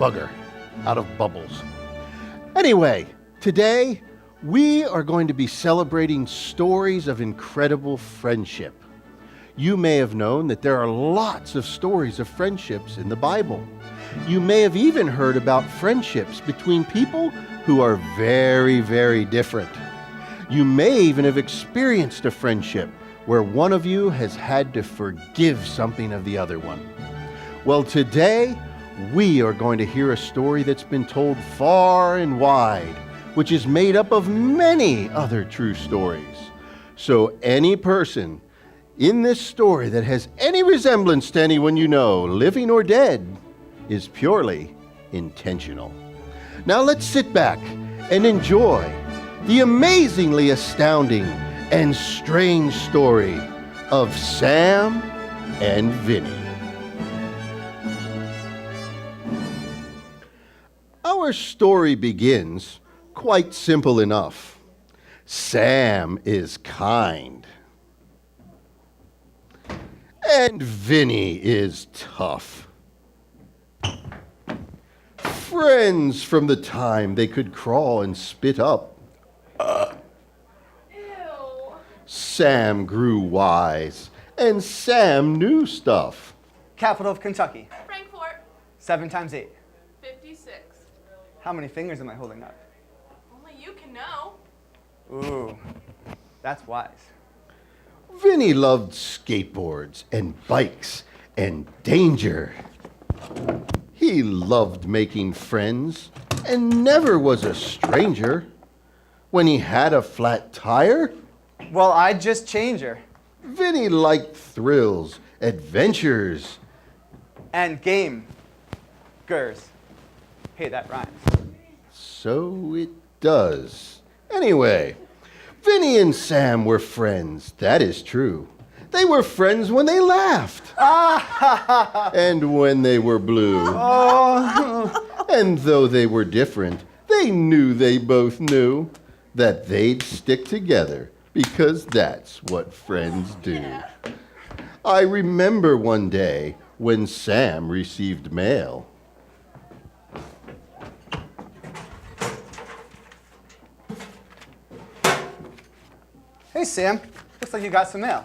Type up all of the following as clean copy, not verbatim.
bugger out of bubbles. Anyway, today we are going to be celebrating stories of incredible friendship. You may have known that there are lots of stories of friendships in the Bible. You may have even heard about friendships between people who are very, very different. You may even have experienced a friendship where one of you has had to forgive something of the other one. Well, today we are going to hear a story that's been told far and wide, which is made up of many other true stories. So any person in this story that has any resemblance to anyone you know, living or dead, is purely intentional. Now let's sit back and enjoy the amazingly astounding and strange story of Sam and Vinny. Our story begins quite simple enough. Sam is kind. And Vinny is tough. Friends from the time they could crawl and spit up. Ew. Sam grew wise, and Sam knew stuff. Capital of Kentucky. Frankfort. 7 times 8. 56. How many fingers am I holding up? Only you can know. Ooh, that's wise. Vinny loved skateboards and bikes and danger. He loved making friends and never was a stranger. When he had a flat tire, Well, I'd just change her. Vinny liked thrills, adventures. And game. Gers. Hey, that rhymes. So it does. Anyway, Vinny and Sam were friends, that is true. They were friends when they laughed. And when they were blue. And though they were different, they knew they both knew that they'd stick together because that's what friends do. Yeah. I remember one day when Sam received mail. Hey, Sam. Looks like you got some mail.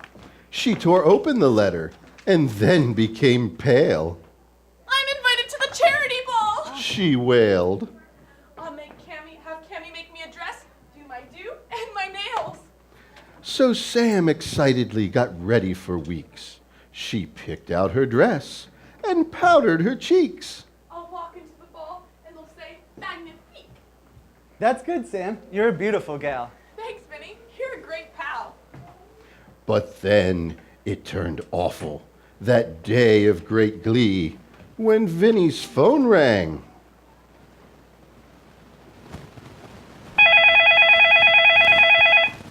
She tore open the letter and then became pale. I'm invited to the charity ball. She wailed. Have Cammy make me a dress, do my do, and my nails. So Sam excitedly got ready for weeks. She picked out her dress and powdered her cheeks. I'll walk into the ball and they'll say, magnifique. That's good, Sam. You're a beautiful gal. Thanks, Vinny. You're a great pal. But then it turned awful, that day of great glee, when Vinny's phone rang.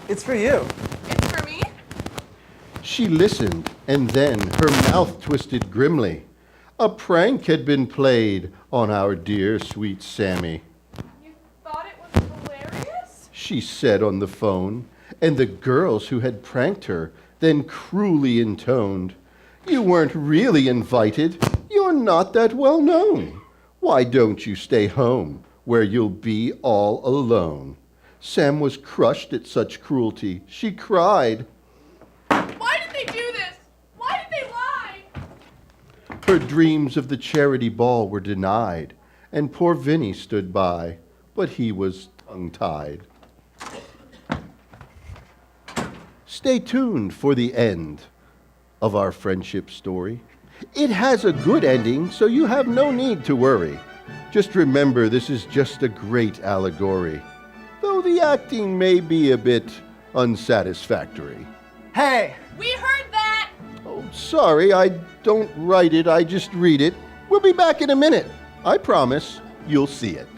It's for you. It's for me? She listened, and then her mouth twisted grimly. A prank had been played on our dear sweet Sammy. You thought it was hilarious? She said on the phone, and the girls who had pranked her then cruelly intoned, "You weren't really invited. You're not that well known. Why don't you stay home where you'll be all alone?" Sam was crushed at such cruelty. She cried. Why did they do this? Why did they lie? Her dreams of the charity ball were denied, and poor Vinny stood by, but he was tongue-tied. Stay tuned for the end of our friendship story. It has a good ending, so you have no need to worry. Just remember, this is just a great allegory, though the acting may be a bit unsatisfactory. Hey! We heard that. Oh, sorry, I don't write it, I just read it. We'll be back in a minute. I promise you'll see it.